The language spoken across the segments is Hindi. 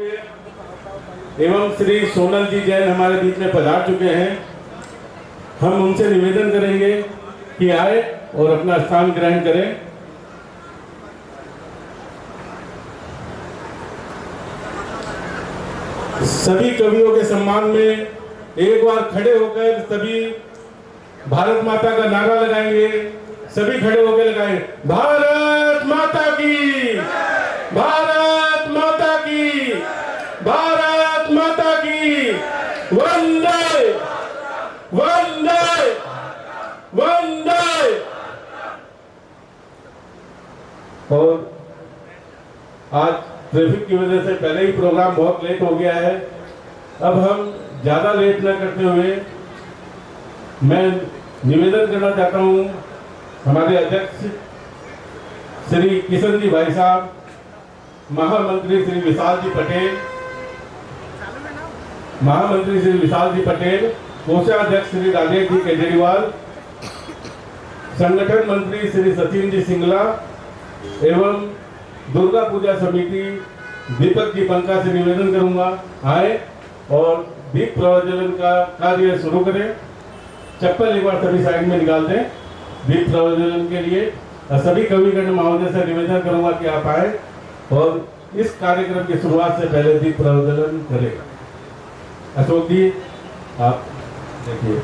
एवं श्री सोनल जी जैन हमारे बीच में पधार चुके हैं। हम उनसे निवेदन करेंगे कि आए और अपना स्थान ग्रहण करें। सभी कवियों के सम्मान में एक बार खड़े होकर सभी भारत माता का नारा लगाएंगे। सभी खड़े होकर लगाएं, भारत माता की, भारत माता की, भारत माता की, वंदे वंदे वंदे। और आज ट्रैफिक की वजह से पहले ही प्रोग्राम बहुत लेट हो गया है। अब हम ज्यादा लेट न करते हुए मैं निवेदन करना चाहता हूं हमारे अध्यक्ष श्री किशन जी भाई साहब, महामंत्री श्री विशाल जी पटेल, महामंत्री श्री विशाल जी पटेल, कोषाध्यक्ष श्री राजेश जी केजरीवाल, संगठन मंत्री श्री सचिन जी सिंगला एवं दुर्गा पूजा समिति दीपक जी पंका से निवेदन करूंगा आए और दीप प्रज्वलन का कार्य शुरू करें। चप्पल एक बार सभी साइड में निकाल दें दीप प्रज्वलन के लिए। सभी कविगण महोदय से निवेदन करूंगा कि आप आए और इस कार्यक्रम की शुरुआत से पहले दीप प्रज्वलन करें। अशोक जी आप देखिए।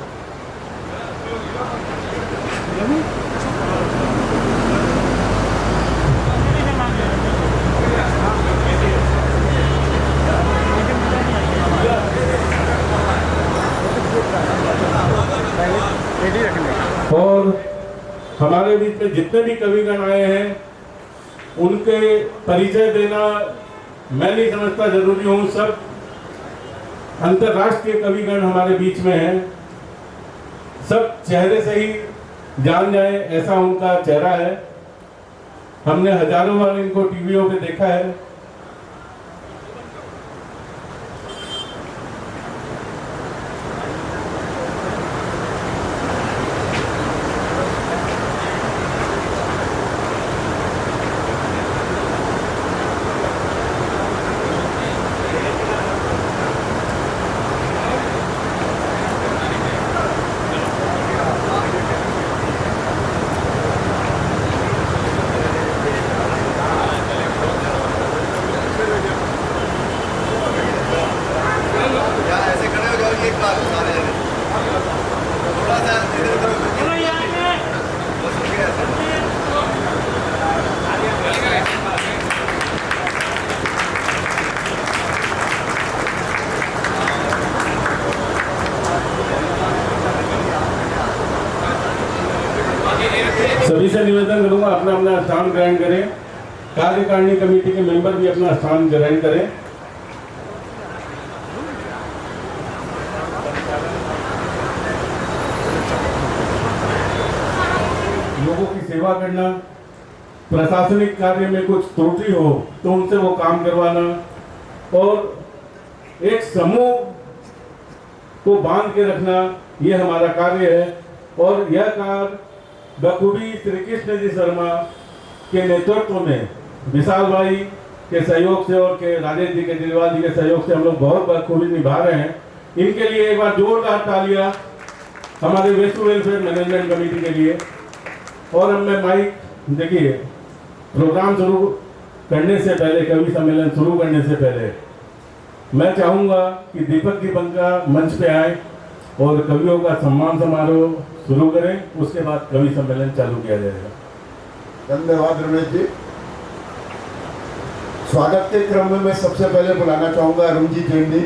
और हमारे बीच में जितने भी कविगण आए हैं उनके परिचय देना मैं नहीं समझता जरूरी हूँ। सब अंतर्राष्ट्रीय कविगण हमारे बीच में हैं। सब चेहरे से ही जान जाए ऐसा उनका चेहरा है। हमने हजारों बार इनको टीवियों पे देखा है। सभी से निवेदन करूंगा अपना अपना स्थान ग्रहण करें। कार्यकारिणी कमेटी के मेंबर भी अपना स्थान ग्रहण करें। लोगों की सेवा करना, प्रशासनिक कार्य में कुछ त्रुटि हो तो उनसे वो काम करवाना और एक समूह को बांध के रखना, ये हमारा कार्य है। और यह कार्य बखूबी श्री कृष्ण जी शर्मा के नेतृत्व में विशाल भाई के सहयोग से और के राजेश जी केजरीवाल जी के सहयोग से हम लोग बहुत बखूबी निभा रहे हैं। इनके लिए एक बार जोरदार तालियां हमारे वेस्टू वेलफेयर मैनेजमेंट कमेटी के लिए। और अब मैं माइक देखिए, प्रोग्राम शुरू करने से पहले, कवि सम्मेलन शुरू करने से पहले मैं चाहूंगा कि दीपक जी पंका मंच पे आए और कवियों का सम्मान समारोह शुरू करें। उसके बाद कवि सम्मेलन चालू किया जाएगा। धन्यवाद रमेश जी। स्वागत के क्रम में मैं सबसे पहले बुलाना चाहूंगा अरुण जी जैन जी,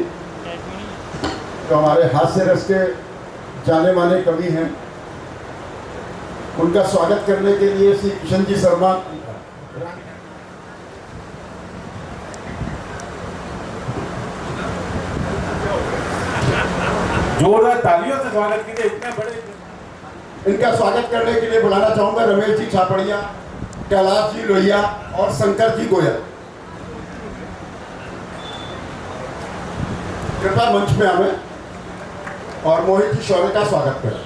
जो हमारे हास्य रस के जाने माने कवि हैं। उनका स्वागत करने के लिए श्री किशन जी शर्मा जोरदार तालियों से स्वागत कीजिए। इतने बड़े इनका स्वागत करने के लिए बुलाना चाहूंगा रमेश जी छापड़िया, कैलाश जी लोहिया और शंकर जी गोयल। कृपया मंच में आवे और मोहित जी शौर्य का स्वागत करें।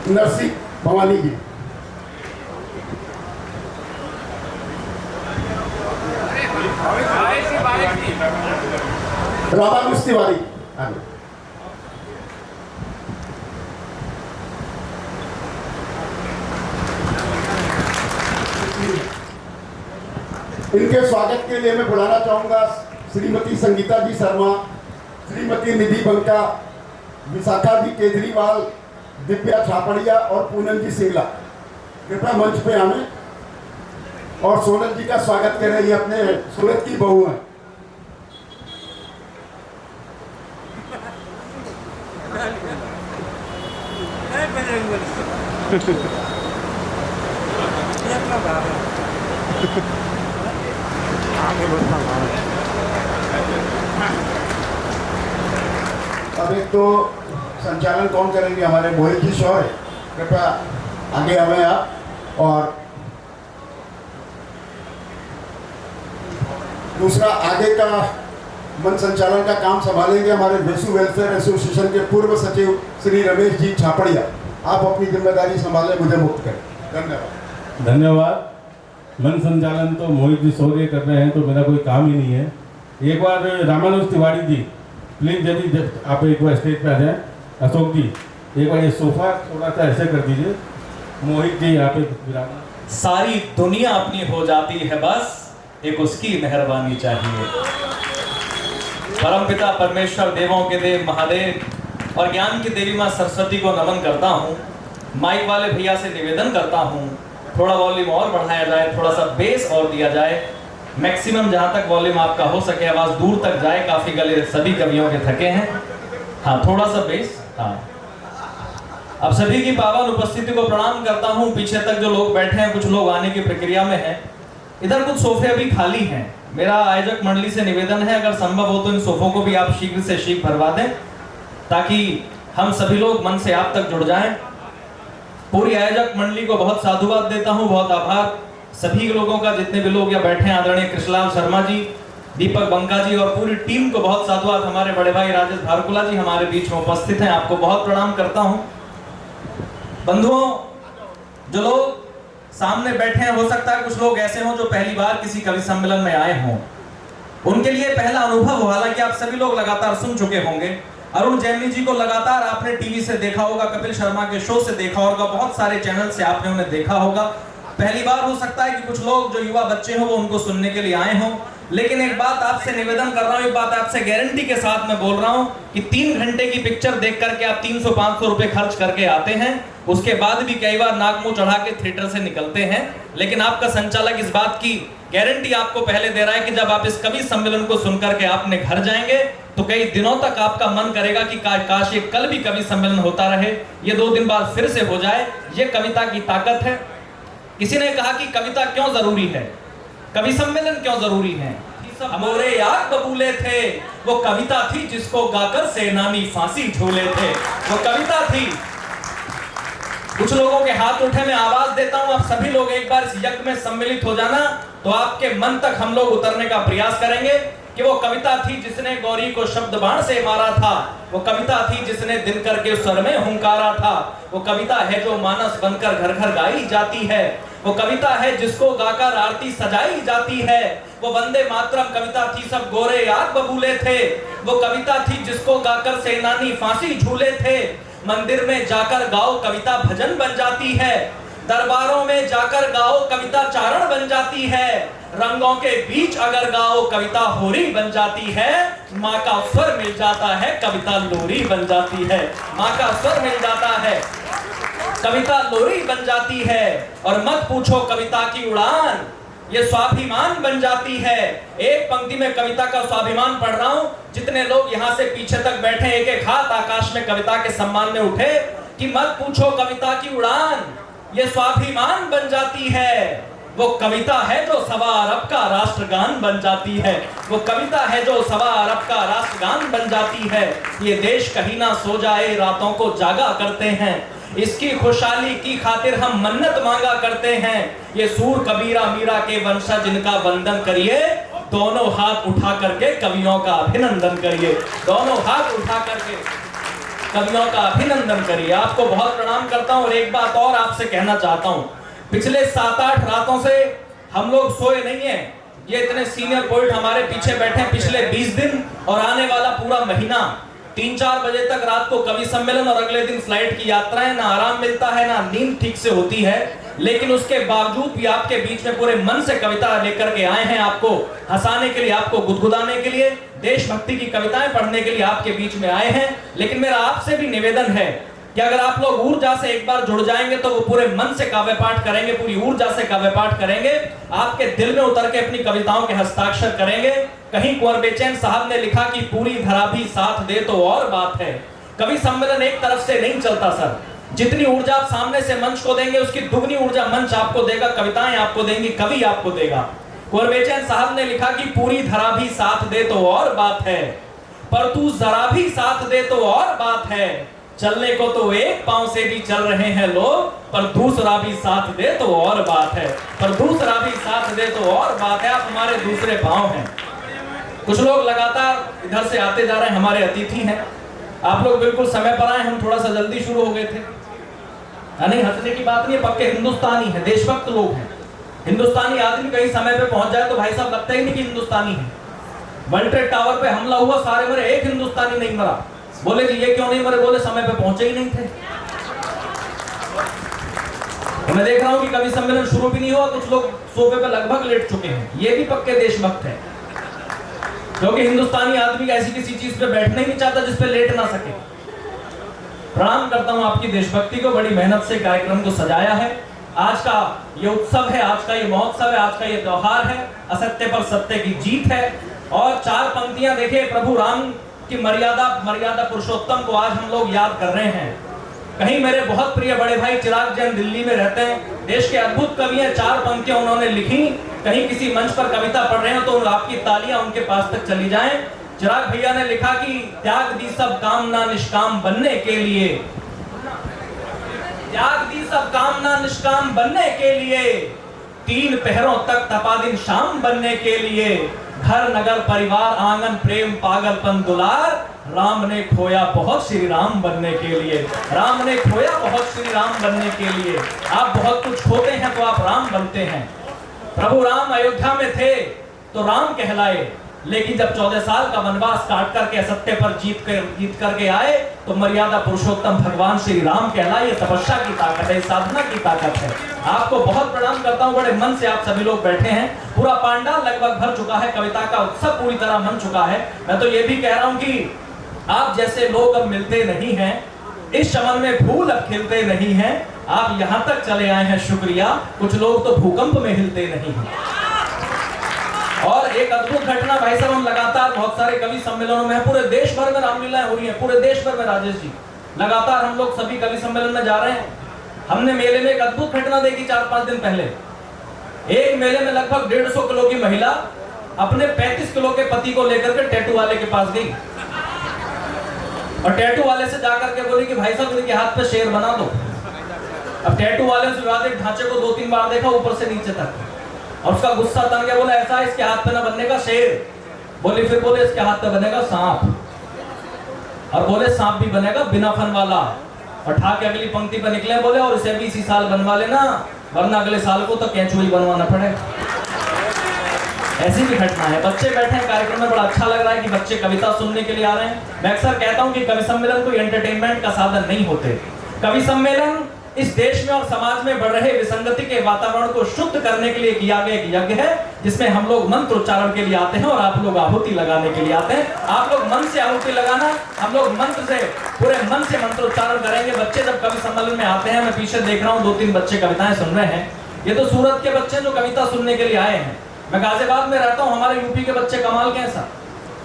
नरसिंह भवानी जी। रामानुज तिवारी। इनके स्वागत के लिए मैं बुलाना चाहूंगा श्रीमती संगीता जी शर्मा, श्रीमती निधि बंका, विशाखा जी केजरीवाल, दिव्या छापड़िया और पूनम जी सिंगला। कृपया मंच पे आने और सोनल जी का स्वागत कर रही है, अपने सूरत की बहू है। अब एक तो संचालन कौन करेंगे? हमारे मोहित जी शौर्य, कृपया आगे हमें आप। और दूसरा आगे का मन संचालन का काम संभालेंगे हमारे वेसु वेलफेयर एसोसिएशन के पूर्व सचिव श्री रमेश जी छापड़िया। आप अपनी जिम्मेदारी संभालें, मुझे मुक्त करें। धन्यवाद। धन्यवाद। मन संचालन तो मोहित जी शौर्य कर रहे हैं, तो मेरा कोई काम ही नहीं है। एक बार रामानुज तिवारी जी प्लीज, यदि आप एक बार स्टेज पे आ जाएं। अशोक जी एक बार ये सोफा थोड़ा सा ऐसे कर दीजिए। मोहित जी यहाँ पे। सारी दुनिया अपनी हो जाती है, बस एक उसकी मेहरबानी चाहिए। परमपिता परमेश्वर, देवों के देव महादेव और ज्ञान की देवी माँ सरस्वती को नमन करता हूँ। माइक वाले भैया से निवेदन करता हूँ, थोड़ा वॉल्यूम और बढ़ाया जाए, थोड़ा सा बेस और दिया जाए। मैक्सिमम जहाँ तक वॉल्यूम आपका हो सके, आवाज़ दूर तक जाए। काफ़ी गले सभी कवियों के थके हैं। हाँ, थोड़ा सा बेस। हाँ, अब सभी की पावन उपस्थिति को प्रणाम करता हूँ। पीछे तक जो लोग बैठे हैं, कुछ लोग आने की प्रक्रिया में हैं। इधर कुछ सोफे अभी खाली हैं। मेरा आयोजक मंडली से निवेदन है, अगर संभव हो तो इन सोफों को भी आप शीघ्र से शीघ्र भरवा दें, ताकि हम सभी लोग मन से आप तक जुड़ जाएं। पूरी आयोजक मंडली को बहुत साधुवाद देता हूं, बहुत आभार सभी लोगों का, जितने भी लोग यहाँ बैठे हैं। आदरणीय कृष्णलाल शर्मा जी, दीपक बंका जी और पूरी टीम को बहुत साधुवाद। हमारे बड़े भाई राजेश भारकुला जी हमारे बीच में उपस्थित हैं, आपको बहुत प्रणाम करता हूं। बंधुओं, जो लोग सामने बैठे हैं, हो सकता है कुछ लोग ऐसे हों जो पहली बार किसी कवि सम्मेलन में आए हों। उनके लिए पहला अनुभव हो, हालांकि आप सभी लोग लगातार सुन चुके होंगे। अरुण जैमिनी जी को लगातार आपने टीवी से देखा होगा, कपिल शर्मा के शो से देखा होगा, बहुत सारे चैनल से आपने उन्हें देखा होगा। पहली बार हो सकता है कि कुछ लोग जो युवा बच्चे हों वो उनको सुनने के लिए आए हों। लेकिन एक बात आपसे निवेदन कर रहा हूँ, एक बात आपसे गारंटी के साथ मैं बोल रहा हूँ कि 3 घंटे की पिक्चर देख करके आप 300-500 रुपए खर्च करके आते हैं, उसके बाद भी कई बार नाक मुंह चढ़ा के थिएटर से निकलते हैं। लेकिन आपका संचालक इस बात की गारंटी आपको पहले दे रहा है कि जब आप इस कवि सम्मेलन को सुनकर के आपने घर जाएंगे तो कई दिनों तक आपका मन करेगा कि काश ये कल भी कवि सम्मेलन होता रहे, ये 2 दिन बाद फिर से हो जाए। ये कविता की ताकत है। किसी ने कहा कि कविता क्यों जरूरी है, कवि सम्मेलन क्यों जरूरी है? मोरे यार बबूले थे, वो कविता थी जिसको गाकर सेनानी फांसी झूले थे, वो कविता थी। कुछ लोगों के हाथ उठे, मैं आवाज देता हूं, आप सभी लोग एक बार इस यज्ञ में सम्मिलित हो जाना, तो आपके मन तक हम लोग उतरने का प्रयास करेंगे कि वो कविता थी जिसने गौरी को शब्द बाण से मारा था, वो कविता थी जिसने दिनकर के स्वर में हुंकारा था, वो कविता है जो मानस बनकर घर घर गाई जाती है, वो कविता है जिसको गाकर आरती सजाई जाती है, वो वंदे मातरम कविता थी सब गोरे यार बबूले थे, वो कविता थी जिसको गाकर सेनानी फांसी झूले थे। मंदिर में जाकर गाओ कविता भजन बन जाती है, दरबारों में जाकर गाओ कविता चारण बन जाती है, रंगों के बीच अगर गाओ कविता होरी बन जाती है, माँ का स्वर मिल जाता है कविता लोरी बन जाती है, माँ का स्वर मिल जाता है कविता लोरी बन जाती है। और मत पूछो कविता की उड़ान, ये स्वाभिमान बन जाती है। एक पंक्ति में कविता का स्वाभिमान पढ़ रहा हूं, जितने लोग यहां से पीछे तक बैठे एक एक हाथ आकाश में कविता के सम्मान में उठे कि मत पूछो कविता की उड़ान, ये स्वाभिमान बन जाती है। वो कविता है जो 1.25 अरब का राष्ट्रगान बन जाती है, वो कविता है जो 1.25 अरब का राष्ट्रगान बन जाती है। ये देश कहीं ना सो जाए रातों को जागा करते हैं, इसकी खुशहाली की खातिर हम मन्नत मांगा करते हैं। ये सूर कबीरा मीरा के वंशज जिनका वंदन करिए, दोनों हाथ उठा करके कवियों का अभिनंदन करिए, दोनों हाथ उठा करके। कवियों का अभिनंदन करिए। आपको बहुत प्रणाम करता हूँ और एक बात और आपसे कहना चाहता हूँ, पिछले 7-8 रातों से हम लोग सोए नहीं है। ये इतने सीनियर पोइट हमारे पीछे बैठे हैं, पिछले 20 दिन और आने वाला पूरा महीना 3-4 बजे तक रात को कवि सम्मेलन और अगले दिन फ्लाइट की यात्राएं, ना आराम मिलता है ना नींद ठीक से होती है, लेकिन उसके बावजूद भी आपके बीच में पूरे मन से कविता लेकर के आए हैं, आपको हंसाने के लिए, आपको गुदगुदाने के लिए, देशभक्ति की कविताएं पढ़ने के लिए आपके बीच में आए हैं। लेकिन मेरा आपसे भी निवेदन है कि अगर आप लोग ऊर्जा से एक बार जुड़ जाएंगे तो वो पूरे मन से काव्य पाठ करेंगे, पूरी ऊर्जा से काव्य पाठ करेंगे, आपके दिल में उतर के अपनी कविताओं के हस्ताक्षर करेंगे। कहीं कुंवर बेचैन साहब ने लिखा कि पूरी धरा भी साथ दे तो और बात है। कवि सम्मेलन एक तरफ से नहीं चलता सर, जितनी ऊर्जा आप सामने से मंच को देंगे उसकी दुगनी ऊर्जा मंच आपको देगा, कविताएं आपको देंगी, कवि आपको देगा। कुंवर बेचैन साहब ने लिखा कि पूरी धरा भी साथ दे तो और बात है, पर तू जरा भी साथ दे तो और बात है। चलने को तो एक पांव से भी चल रहे हैं लोग, पर दूसरा भी साथ दे तो और बात है, पर दूसरा भी साथ दे तो और बात है। आप हमारे दूसरे पांव हैं। कुछ लोग लगातार इधर से आते जा रहे हैं, हमारे अतिथि हैं। आप लोग बिल्कुल समय पर आए, हम थोड़ा सा जल्दी शुरू हो गए थे। नहीं, हंसने की बात नहीं है, पक्के हिंदुस्तानी है, देशभक्त लोग हैं। हिंदुस्तानी आदमी कहीं समय पे पहुंच जाए तो भाई साहब लगता ही नहीं कि हिंदुस्तानी है। वर्ल्ड ट्रेड टावर पे हमला हुआ, सारे मरे, एक हिंदुस्तानी नहीं मरा। बोले जी ये क्यों नहीं मरे? बोले समय पे पहुंचे ही नहीं थे। तो मैं देख रहा हूं कि कवि सम्मेलन शुरू भी नहीं हुआ, कुछ लोग सोफे पे लगभग लेट चुके हैं। ये भी पक्के देशभक्त है, क्योंकि हिंदुस्तानी आदमी ऐसी किसी चीज पे बैठना ही नहीं चाहता जिस पे लेट ना सके। प्रणाम करता हूं आपकी देशभक्ति को, बड़ी मेहनत से कार्यक्रम को सजाया है। आज का ये उत्सव है, आज का ये महोत्सव है, आज का ये त्योहार है, असत्य पर सत्य की जीत है। और 4 पंक्तियां देखिए, प्रभु राम की मर्यादा पुरुषोत्तम को आज हम लोग याद कर रहे हैं। कहीं मेरे बहुत प्रिय बड़े भाई चिराग जैन दिल्ली में रहते हैं, देश के अद्भुत कवि हैं, 4 पंक्तियां उन्होंने लिखी। कहीं किसी मंच पर कविता पढ़ रहे हो तो आपकी तालियां उनके पास तक चली जाएं। चिराग भैया ने लिखा कि त्याग दी सब कामना निष्काम बनने के लिए, त्याग दी सब कामना निष्काम बनने के लिए, 3 पहरों तक तपा दिन शाम बनने के लिए, घर नगर परिवार आंगन प्रेम पागलपन दुलार, राम ने खोया बहुत श्री राम बनने के लिए, राम ने खोया बहुत श्री राम बनने के लिए। आप बहुत कुछ खोते हैं तो आप राम बनते हैं। प्रभु राम अयोध्या में थे तो राम कहलाए, लेकिन जब 14 साल का वनवास काट करके असत्य पर जीत करके आए तो मर्यादा पुरुषोत्तम भगवान श्री राम कहलाए। ये तपस्या की ताकत है, साधना की ताकत है। आपको बहुत प्रणाम करता हूँ, बड़े मन से आप सभी लोग बैठे हैं। पूरा पांडाल लगभग भर चुका है, कविता का उत्सव पूरी तरह मन चुका है। मैं तो ये भी कह रहा हूँ कि आप जैसे लोग अब मिलते नहीं हैं, इस चमन में फूल अब खिलते नहीं हैं। आप यहाँ तक चले आए हैं, शुक्रिया। कुछ लोग तो भूकंप में हिलते नहीं हैं। और एक अद्भुत घटना भाई साहब, हम लगातार बहुत सारे कवि सम्मेलनों में, पूरे देश भर में रामलीलाएं हो रही हैं, पूरे देश भर में राजेश जी, लगातार हम लोग सभी कवि सम्मेलन में जा रहे हैं। हमने मेले में एक अद्भुत घटना देखी 4-5 दिन पहले। एक मेले में लगभग 150 किलो की महिला अपने 35 किलो के पति को लेकर के टैटू वाले के पास गई और टैटू वाले से जाकर के बोली कि भाई साहब इनके हाथ पे शेर बना दो। अब टैटू वाले से विवादित ढांचे को 2-3 बार देखा ऊपर से नीचे तक, और उसका गुस्सा तन गया। बोला ऐसा इसके हाथ पे ना बनने का शेर। बोली फिर बोले इसके हाथ पे बनेगा सांप, और बोले सांप भी बनेगा बिना फन वाला। और ठा के अगली पंक्ति पे निकले, बोले और इसे भी इसी साल बनवा लेना, वरना अगले साल को तो कैंचू ही बनवाना पड़ेगा। ऐसी भी घटना है। बच्चे बैठे हैं कार्यक्रम में, बड़ा अच्छा लग रहा है कि बच्चे कविता सुनने के लिए आ रहे हैं। मैं अक्सर कहता हूं कि कवि सम्मेलन कोई एंटरटेनमेंट का साधन नहीं होते। कवि सम्मेलन इस देश में और समाज में बढ़ रहे विसंगति के वातावरण को शुद्ध करने के लिए किया गया एक यज्ञ है, जिसमें हम लोग मंत्र उच्चारण के लिए आते हैं और आप लोग आहुति लगाने के लिए आते हैं। आप लोग मन से आहुति लगाना, हम लोग मंत्र से, पूरे मन से मंत्र उच्चारण करेंगे। बच्चे जब कवि सम्मेलन में आते हैं, मैं पीछे देख रहा हूँ 2-3 बच्चे कविताएं सुन रहे हैं। ये तो सूरत के बच्चे जो कविता सुनने के लिए आए हैं। मैं गाजियाबाद में रहता हूँ, हमारे यूपी के बच्चे कमाल के हैं सर,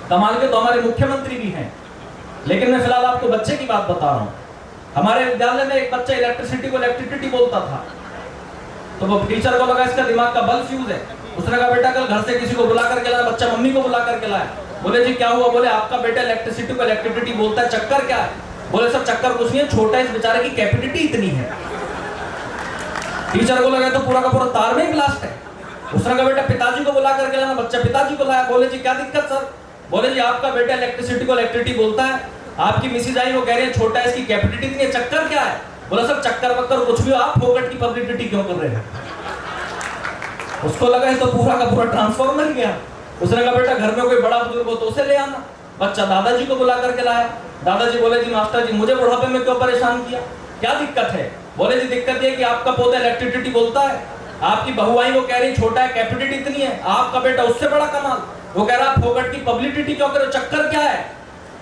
कमाल के तो हमारे मुख्यमंत्री भी हैं। लेकिन मैं फिलहाल आपको बच्चे की बात बता रहा हूँ। हमारे विद्यालय में एक बच्चा इलेक्ट्रिसिटी को इलेक्ट्रिसिटी बोलता था, तो वो टीचर को लगा इसका दिमाग का बल्ब फ्यूज है। उसने कहा बेटा कल घर से किसी को बुला करके लाया। बच्चा मम्मी को बुला करके लाया। बोले जी क्या हुआ? बोले आपका बेटा इलेक्ट्रिसिटी को इलेक्ट्रिसिटी बोलता है, चक्कर क्या है? बोले सर चक्कर कुछ नहीं है, छोटा है, इस बेचारे की कैपेसिटी इतनी है। टीचर को लगा तो पूरा का पूरा तार में ही ब्लास्ट है। उसने कहा बेटा पिताजी को बुला करके लाना। बच्चा पिताजी को लाया। बोले जी क्या दिक्कत सर? बोले जी आपका बेटा इलेक्ट्रिसिटी को इलेक्ट्रिसिटी बोलता है, आपकी मिसिज आई, वो कह रही है छोटा है, इसकी कैपेसिटी इतनी है, चक्कर क्या है? बोला सर चक्कर वक्कर कुछ भी हो, आप फोकट की पब्लिसिटी क्यों कर रहे हैं? उसको लगा है तो पूरा का पूरा ट्रांसफॉर्मर गया। उसने कहा बेटा घर में कोई बड़ा बुजुर्ग हो तो उसे ले आना। बच्चा दादाजी को बुला करके लाया। दादाजी बोले जी मास्टर जी मुझे बुढ़ापे में क्यों परेशान किया, क्या दिक्कत है? बोले जी दिक्कत ये कि आपका पोता इलेक्ट्रिसिटी बोलता है, आपकी बहू आई वो कह रही छोटा है कैपेसिटी इतनी है, आपका बेटा उससे बड़ा कमाल, वो कह रहा फोकट की पब्लिसिटी क्यों करो, चक्कर क्या है?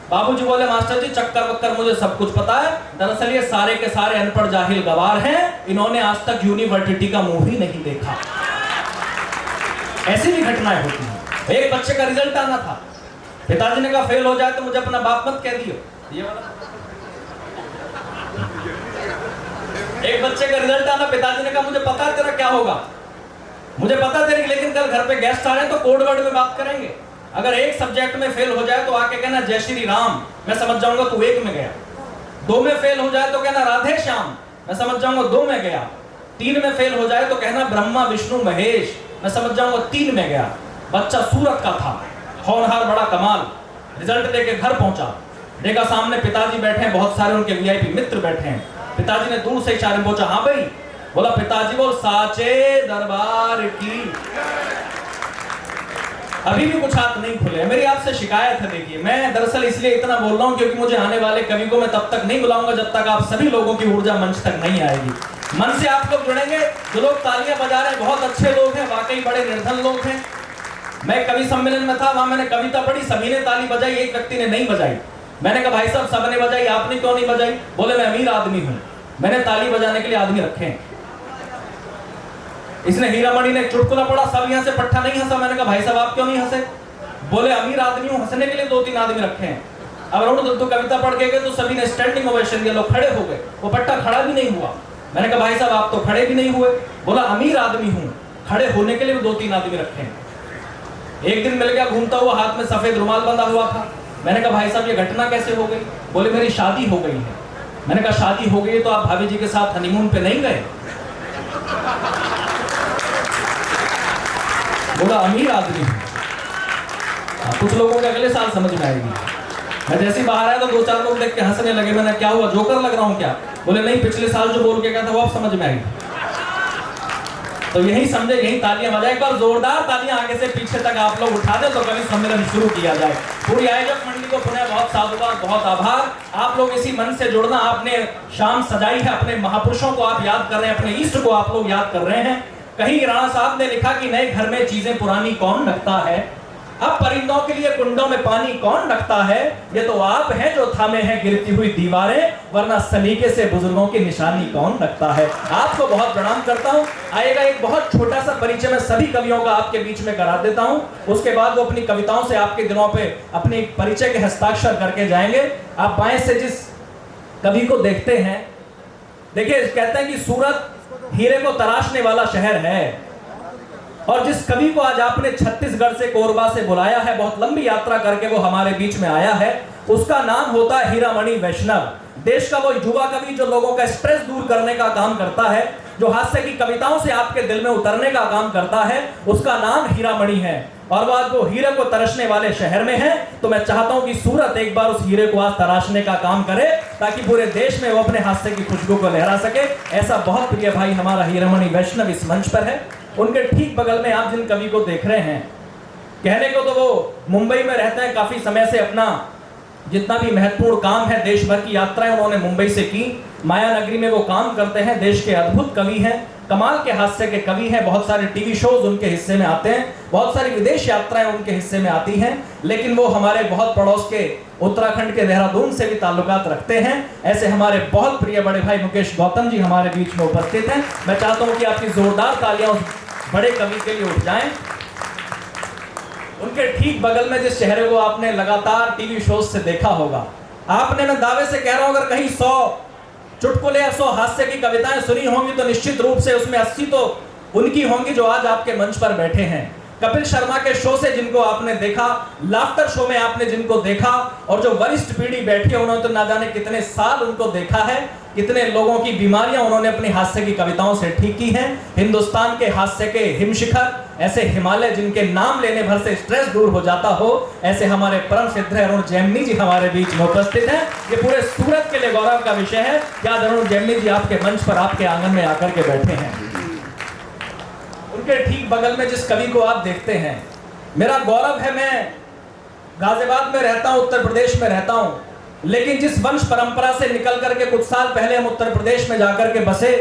बाबूजी बोले मास्टर जी चक्कर वक्कर मुझे सब कुछ पता है, दरअसल ये सारे के सारे अनपढ़ जाहिल गवार हैं, इन्होंने आज तक यूनिवर्सिटी का मुंह ही नहीं देखा। ऐसी भी घटनाएं होती हैं। एक बच्चे का रिजल्ट आना था, पिताजी ने कहा फेल हो जाए तो मुझे अपना बाप मत कह दियो। ये वाला एक बच्चे का रिजल्ट आना, पिताजी ने कहा मुझे पता है तेरा क्या होगा, मुझे पता तेरी, लेकिन कल घर पे गेस्ट आ रहे हैं तो कोड वर्ड में बात करेंगे। अगर एक सब्जेक्ट में फेल हो जाए तो आके कहना जय श्री राम, मैं समझ जाऊंगा तू एक में गया। 2 में फेल हो जाए तो कहना राधे श्याम, मैं समझ जाऊंगा 2 में गया। 3 में फेल हो जाए तो कहना ब्रह्मा विष्णु महेश, मैं समझ जाऊंगा 3 में गया। बच्चा सूरत का था, होनहार, बड़ा कमाल। रिजल्ट लेके घर पहुंचा, देखा सामने पिताजी बैठे हैं, बहुत सारे उनके वीआईपी मित्र बैठे हैं। पिताजी ने दूर से इशारे में पूछा हाँ भाई? बोला पिताजी बोल साचे दरबार की। अभी भी कुछ हाथ नहीं खुले। मेरी आपसे शिकायत है, देखिए मैं दरअसल इसलिए इतना बोल रहा हूं क्योंकि मुझे आने वाले कवि को मैं तब तक नहीं बुलाऊंगा जब तक आप सभी लोगों की ऊर्जा मंच तक नहीं आएगी। मन से आप लोग जुड़ेंगे। जो लोग तालियां बजा रहे हैं बहुत अच्छे लोग हैं, वाकई बड़े निर्धन लोग हैं। मैं कवि सम्मेलन में था, वहां मैंने कविता पढ़ी, सभी ने ताली बजाई, एक व्यक्ति ने नहीं बजाई। मैंने कहा भाई साहब सबने बजाई, आपने क्यों नहीं बजाई? बोले मैं अमीर आदमी हूं, मैंने ताली बजाने के लिए आदमी रखे हैं। इसने हीरामणि ने चुटकुला पढ़ा, सब यहां से पट्टा नहीं हंसा। मैंने कहा भाई साहब आप क्यों नहीं हंसे? बोले अमीर आदमी हूं, हंसने के लिए 2-3 आदमी रखे हैं। अब अरुण तो कविता पढ़ के गए तो सभी ने स्टैंडिंग ओवेशन दिया, लोग खड़े हो गए, वो पट्टा खड़ा भी नहीं हुआ। मैंने कहा भाई साहब आप तो खड़े भी नहीं हुए। बोला अमीर आदमी हूं, खड़े होने के लिए भी 2-3 आदमी रखे हैं। एक दिन मिल गया घूमता हुआ, हाथ में सफेद रुमाल बंधा हुआ था। मैंने कहा भाई साहब ये घटना कैसे हो गई? बोले मेरी शादी हो गई है। मैंने कहा शादी हो गई तो आप भाभी जी के साथ हनीमून पे नहीं गए? बोला अमीर आदमी हूं। कुछ लोगों के अगले साल समझ में आएगी। मैं जैसे बाहर आया तो 2-4 लोग देख के हंसने लगे। मैंने क्या हुआ, जोकर लग रहा हूं क्या? बोले नहीं, पिछले साल जो बोल के गया था वो अब समझ में आएगी। तो यही समझे, यही तालियां बजाए। एक बार जोरदार तालियां आगे से पीछे तक आप लोग उठा दें तो कवि सम्मेलन शुरू किया जाए। पूरी आयोजक मंडली को पुनः बहुत साधुवाद, बहुत आभार। आप लोग इसी मन से जुड़ना। आपने शाम सजाई है, अपने महापुरुषों को आप याद कर रहे हैं, अपने इष्ट को आप लोग याद कर रहे हैं। कहीं राणा साहब ने लिखा कि नए घर में चीजें पुरानी कौन रखता है, अब परिंदों के लिए कुंडों में पानी कौन रखता है, ये तो आप हैं जो थामे हैं गिरती हुई दीवारें, वरना सलीके से बुजुर्गों की निशानी कौन रखता है। आपको बहुत प्रणाम करता हूं। आएगा एक बहुत छोटा सा परिचय मैं सभी कवियों का आपके बीच में करा देता हूं, उसके बाद वो अपनी कविताओं से आपके दिनों पे अपने परिचय के हस्ताक्षर करके जाएंगे। आप बाएं से जिस कवि को देखते हैं, देखिए कहते हैं कि सूरत हीरे को तराशने वाला शहर है, और जिस कवि को आज आपने छत्तीसगढ़ से, कोरबा से बुलाया है, बहुत लंबी यात्रा करके वो हमारे बीच में आया है, उसका नाम होता है हीरामणि वैष्णव। देश का वो युवा कवि जो लोगों का स्ट्रेस दूर करने का काम करता है, जो हास्य की कविताओं से आपके दिल में उतरने का काम करता है, उसका नाम हीरामणि है। और वो आज वो हीरे को तरसने वाले शहर में है। तो मैं चाहता हूं कि सूरत एक बार उस हीरे को आज तराशने का काम करे, ताकि पूरे देश में वो अपने हास्य की खुशबू को लहरा सके। ऐसा बहुत प्रिय भाई हमारा हीरामणि वैष्णव इस मंच पर है। उनके ठीक बगल में आप जिन कवि को देख रहे हैं, कहने को तो वो मुंबई में रहते हैं, काफी समय से अपना जितना भी महत्वपूर्ण काम है, देश भर की यात्राएं उन्होंने मुंबई से की। माया नगरी में वो काम करते हैं। देश के अद्भुत कवि हैं, कमाल के हास्य के कवि हैं। बहुत सारे टीवी शोज उनके हिस्से में आते हैं, बहुत सारी विदेश यात्राएं उनके हिस्से में आती हैं। लेकिन वो हमारे बहुत पड़ोस के उत्तराखंड के देहरादून से भी ताल्लुकात रखते हैं। ऐसे हमारे बहुत प्रिय बड़े भाई मुकेश गौतम जी हमारे बीच में उपस्थित हैं। मैं चाहता हूं कि आपकी जोरदार तालियां उस बड़े कवि के लिए उठ जाएं। उनके ठीक बगल में जिस चेहरे को आपने लगातार टीवी शोज से देखा होगा, आपने, मैं दावे से कह रहा हूं, अगर कहीं 100 चुटकुले या 100 हास्य की कविताएं सुनी होंगी तो निश्चित रूप से उसमें 80 तो उनकी होंगी जो आज आपके मंच पर बैठे हैं। कपिल शर्मा के शो से जिनको आपने देखा, लाफ्टर शो में आपने जिनको देखा, और जो वरिष्ठ पीढ़ी बैठी है उन्होंने तो ना जाने कितने साल उनको देखा है, कितने लोगों की बीमारियां उन्होंने अपनी हास्य की कविताओं से ठीक की हैं। हिंदुस्तान के हास्य के हिमशिखर, ऐसे हिमालय जिनके नाम लेने भर से स्ट्रेस दूर हो जाता हो, ऐसे हमारे परम सिद्ध अरुण जैमिनी जी हमारे बीच में उपस्थित हैं। ये पूरे सूरत के लिए गौरव का विषय है कि आज अरुण जैमिनी जी आपके मंच पर, आपके आंगन में आकर के बैठे हैं। उनके ठीक बगल में जिस कवि को आप देखते हैं, मेरा गौरव है, मैं गाजियाबाद में रहता हूं, उत्तर प्रदेश में रहता हूं, लेकिन जिस वंश परंपरा से निकल करके कुछ साल पहले हम उत्तर प्रदेश में जाकर के बसे,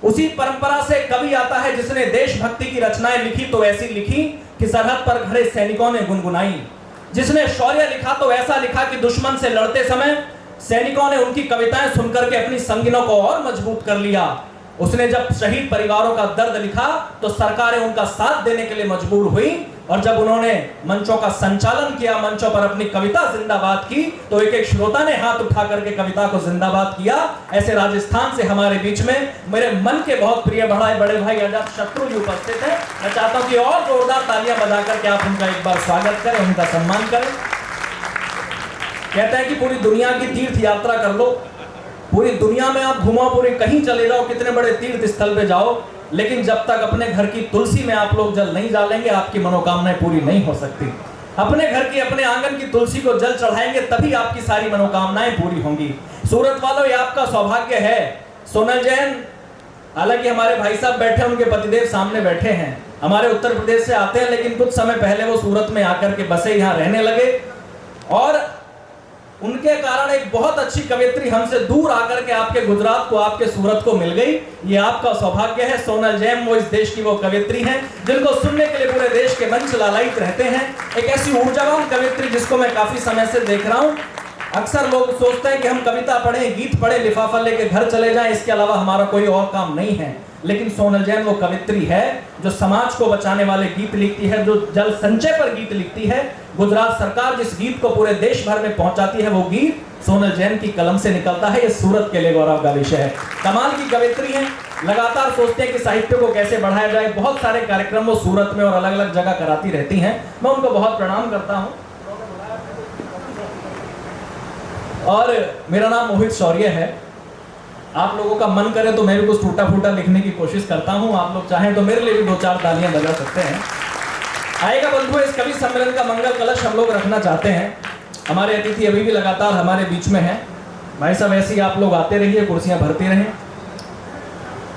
उसी परंपरा से कवि आता है जिसने देशभक्ति की रचनाएं लिखी तो ऐसी लिखी कि सरहद पर खड़े सैनिकों ने गुनगुनाई। जिसने शौर्य लिखा तो ऐसा लिखा कि दुश्मन से लड़ते समय सैनिकों ने उनकी कविताएं सुनकर के अपनी संगीनों को और मजबूत कर लिया। उसने जब शहीद परिवारों का दर्द लिखा तो सरकारें उनका साथ देने के लिए मजबूर हुई, और जब उन्होंने मंचों का संचालन किया, मंचों पर अपनी कविता जिंदाबाद की, तो एक एक श्रोता ने हाथ उठा करके कविता को जिंदाबाद किया। ऐसे राजस्थान से हमारे बीच में मेरे मन के बहुत प्रिय बड़े भाई आजाद शत्रु जी उपस्थित हैं। मैं चाहता हूं कि और जोरदार तालियां बजा करके आप उनका एक बार स्वागत करें, उनका सम्मान करें। कहते हैं कि पूरी दुनिया की तीर्थ यात्रा कर लो, पूरी दुनिया में आप घुमाओ, पूरी कहीं चले जाओ, कितने बड़े तीर्थ स्थल पे जाओ, लेकिन जब तक अपने घर की तुलसी में आप लोग जल नहीं डालेंगे, आपकी मनोकामनाएं पूरी नहीं हो सकती। अपने घर की, अपने आंगन की तुलसी को जल चढ़ाएंगे, तभी आपकी सारी मनोकामनाएं पूरी होंगी। सूरत वालों, ये आपका सौभाग्य है। सोनल जैन, हालांकि हमारे भाई साहब बैठे, उनके पतिदेव सामने बैठे हैं, हमारे उत्तर प्रदेश से आते हैं, लेकिन कुछ समय पहले वो सूरत में आकर के बसे, यहाँ रहने लगे, और उनके कारण एक बहुत अच्छी कवियत्री हमसे दूर आकर के आपके गुजरात को, आपके सूरत को मिल गई। ये आपका सौभाग्य है। सोनल जैन वो इस देश की वो कवियत्री हैं जिनको सुनने के लिए पूरे देश के मंच लालायित रहते हैं। एक ऐसी ऊर्जावान कवियत्री जिसको मैं काफी समय से देख रहा हूं। अक्सर लोग सोचते हैं कि हम कविता पढ़ें, गीत पढ़ें, लिफाफा लेके घर चले जाएं, इसके अलावा हमारा कोई और काम नहीं है। लेकिन सोनल जैन वो कवित्री है जो समाज को बचाने वाले गीत लिखती है, जो जल संचय पर गीत लिखती है। गुजरात सरकार जिस गीत को पूरे देश भर में पहुंचाती है, वो गीत सोनल जैन की कलम से निकलता है। ये सूरत के लिए गौरव का विषय है। कमाल की कवित्री है, लगातार सोचते हैं कि साहित्य को कैसे बढ़ाया जाए। बहुत सारे कार्यक्रम वो सूरत में और अलग अलग जगह कराती रहती हैं। मैं उनको बहुत प्रणाम करता हूँ। और मेरा नाम मोहित शौर्य है। आप लोगों का मन करे तो मैं भी कुछ टूटा फूटा लिखने की कोशिश करता हूं। आप लोग चाहें तो मेरे लिए भी 2-4 तालियां बजा सकते हैं। आएगा बंधुओं, इस कवि सम्मेलन का मंगल कलश हम लोग रखना चाहते हैं। हमारे अतिथि अभी भी लगातार हमारे बीच में हैं। भाई साहब, ऐसे ही आप लोग आते रहिए, कुर्सियां भरती रहें।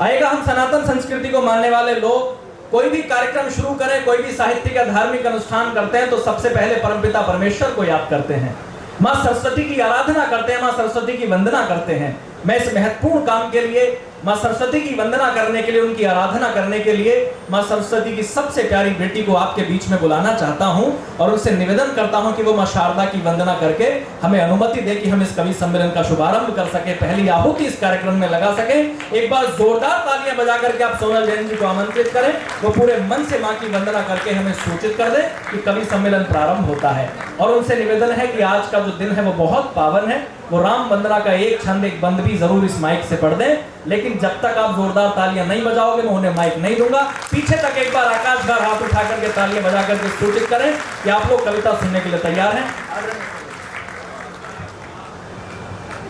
आएगा, हम सनातन संस्कृति को मानने वाले लोग कोई भी कार्यक्रम शुरू करें, कोई भी साहित्यिक या धार्मिक अनुष्ठान करते हैं तो सबसे पहले परमपिता परमेश्वर को याद करते हैं, माँ सरस्वती की आराधना करते हैं, माँ सरस्वती की वंदना करते हैं। मैं इस महत्वपूर्ण काम के लिए, माँ सरस्वती की वंदना करने के लिए, उनकी आराधना करने के लिए माँ सरस्वती की सबसे प्यारी बेटी को आपके बीच में बुलाना चाहता हूं और उनसे निवेदन करता हूं कि वो माँ शारदा की वंदना करके हमें अनुमति दे कि हम इस कवि सम्मेलन का शुभारंभ कर सके, पहली आहुति इस कार्यक्रम में लगा सके। एक बार जोरदार तालियां बजा करके आप सोनल जैन जी को आमंत्रित करें, वो पूरे मन से माँ की वंदना करके हमें सूचित कर दे कि कवि सम्मेलन प्रारंभ होता है। और उनसे निवेदन है कि आज का जो दिन है वो बहुत पावन है। वो राम वंदना का एक छंद, एक बंद भी जरूर इस माइक से पढ़ दें, लेकिन जब तक आप जोरदार तालियां नहीं बजाओगे मैं उन्हें माइक नहीं दूंगा। पीछे तक एक बार आकाश भर हाथ उठा करके तालियां बजा करके सूचित करें कि आप लोग कविता सुनने के लिए तैयार हैं।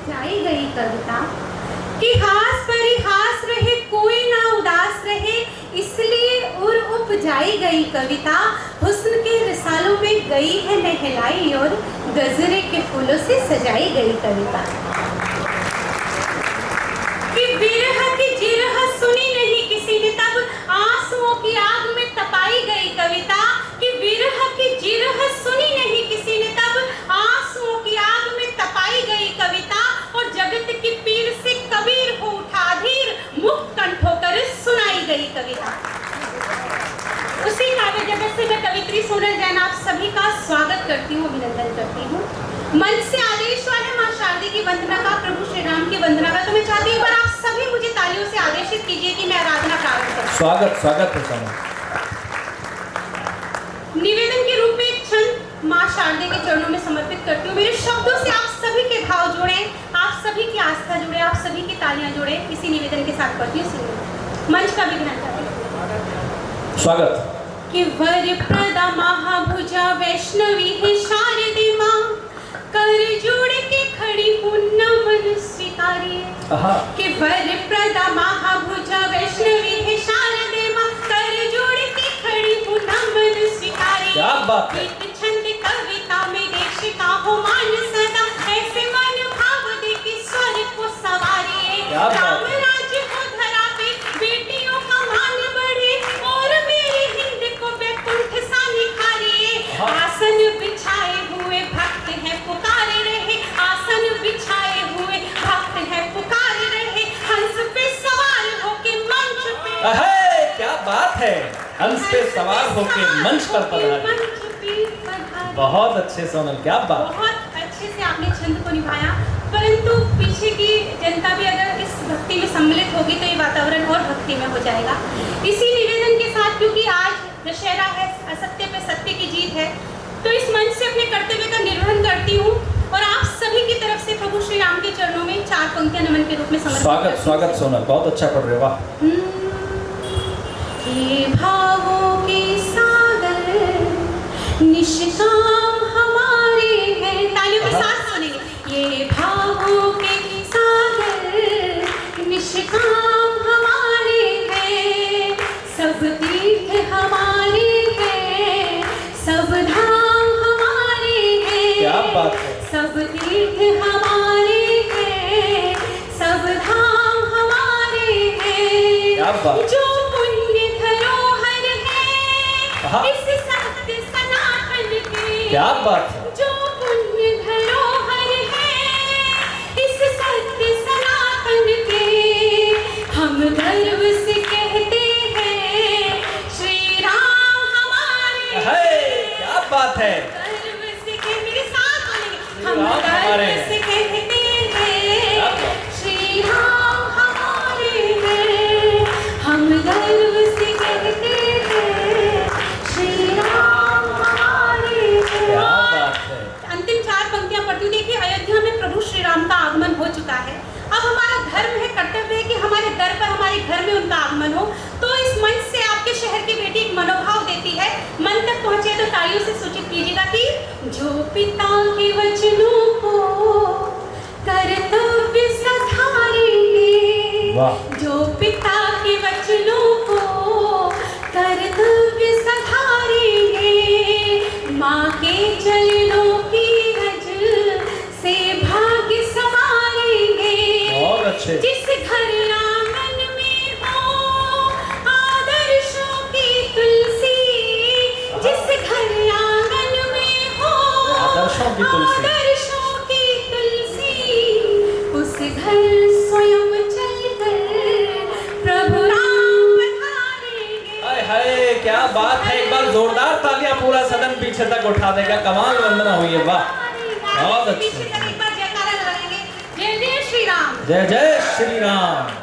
जाई गई कविता कि हास परिहास रहे, कोई ना उदास रहे, इसलिए उर उपजाई गई कविता। हुस्न के रिसालों में गई है नहलाई और गजरे के फूलों से सजाई गई कविता। कि विरह की जिरह सुनी नहीं किसी ने तब, आंसुओं की आग में तपाई गई कविता। कि विरह की जिरह सुनी नहीं किसी ने तब, आंसुओं की आग में तपाई गई कविता। और जगत की पीर से कबीर हो उठा धीर, मुक्त कंठ होकर सुनाई गई कविता। उसी काव्य जगत से मैं कवित्री सोनल जैन आप सभी का स्वागत करती हूँ, अभिनंदन करती हूँ। मंच से आदेश हुआ है माँ शारदा की वंदना का, प्रभु श्री राम की वंदना का, तो मैं चाहती हूँ आप सभी मुझे तालियों से आदेशित कीजिए कि मैं आराधना प्रारंभ करूँ। स्वागत है। निवेदन के रूप में एक क्षण माँ शारदा के चरणों में समर्पित करती हूँ। मेरे शब्दों से आप सभी के भाव जुड़े, आप सभी की आस्था जुड़े, आप सभी की तालियां जुड़े, इसी निवेदन के साथ करती हूँ। मंच का भी ध्यान करें। स्वागत। कि वरप्रदा महाभुजा वैष्णवी है शारदे माँ, कर जोड़ के खड़ी हूँ नमन स्वीकारिए। कि वरप्रदा महाभुजा वैष्णवी है शारदे माँ, कर जोड़ के खड़ी हूँ नमन स्वीकारिए। क्या बात है। गीत छंद कविता में देश का हो मान सदा, ऐसे मन भाव दे के स्वर को सवारिए। क्या बात है। राम राज्य को धरा पे बेटियों का मान बढ़े, और मेरी हिंद को वैकुंठ सा निखारिए। आसन बिछाए हुए भक्त हैं पुकारे रहे, आसन बिछाए हुए भक्त हैं पुकारे रहे, हंस पे सवार होके मंच पे। अहे क्या बात है, हंस पे सवार होके मंच पर पधारे। मंच पे पधारे। बहुत अच्छे सोनल, क्या बात। बहुत अच्छे से आपने छंद को निभाया, परंतु पीछे की जनता भी अगर इस भक्ति में सम्मिलित होगी तो ये वातावरण और भक्ति में हो जाएगा। इसी निवेदन के साथ, क्योंकि आज दशहरा है, असत्य पे सत्य की जीत है, तो इस मंच से अपने कर्तव्य का निर्वहन करती हूँ और आप सभी की तरफ से प्रभु श्री राम के चरणों में 4 पंक्तियां नमन के रूप में समर्पित स्वागत करती हूँ। स्वागत सोनल, बहुत अच्छा पढ़ रहे, वाह। ये भावों के सागर निष्काम हमारे हैं, तालियों के साथ सुनेंगे। ये भावों के सागर निष्काम हमारे हैं, सब तीर्थ हमारे हैं, सब धाम हमारे हैं। क्या बात है। सब तीर्थ हमारे हैं, सब धाम हमारे हैं। क्या बात। जो पुण्य धरोहर हाँ। है इस सत्य सनातन के। क्या बात है। जो पुण्य धरोहर है इस सत्य सनातन के, हम गर्व से कहते हैं श्री राम हमारे अहे क्या बात है। गर्व से कह, मेरे साथ बोलेंगे, हम राम हमारे गर्व हैं। से कहते हैं क्या बात। श्री राम हमारे हैं, हम गर्व से कहते हैं श्री राम हमारे हैं। क्या बात है। अंतिम 4 पंक्तियां पढ़ती हूँ। देखिए, अयोध्या में प्रभु श्री राम का आगमन हो चुका है। अब हमारा धर्म है, कर्तव्य है कि हमारे दर पर, हमारे घर में उनका आगमन हो। तो इस मंच से आपके शहर की बेटी एक मनोभाव देती है, मन तक पहुंचे तो तालियों से सूचित कीजिएगा कि जो पिता के वचनों को कर्तव्य सधारेंगे, वाह। जो पिता के वचनों को कर्तव्य सधारेंगे, माँ के चरणों की रज से भाग्य संवारेंगे। बहुत अच्छे। जिस घर आंगन में हो आदर्शों की तुलसी, जिस घर आंगन में हो आदर्शों की तुलसी, आदर्शों की तुलसी, उस घर स्वयं चलकर प्रभु राम पधारेंगे। हाय हाय क्या बात है। एक बार जोरदार तालियां, पूरा सदन पीछे तक उठा देगा। कमाल वंदना हुई है, वाह। बहुत अच्छे। पीछे तक एक बार जयकारा लगाएंगे। जय जय श्री राम। जय जय श्री राम।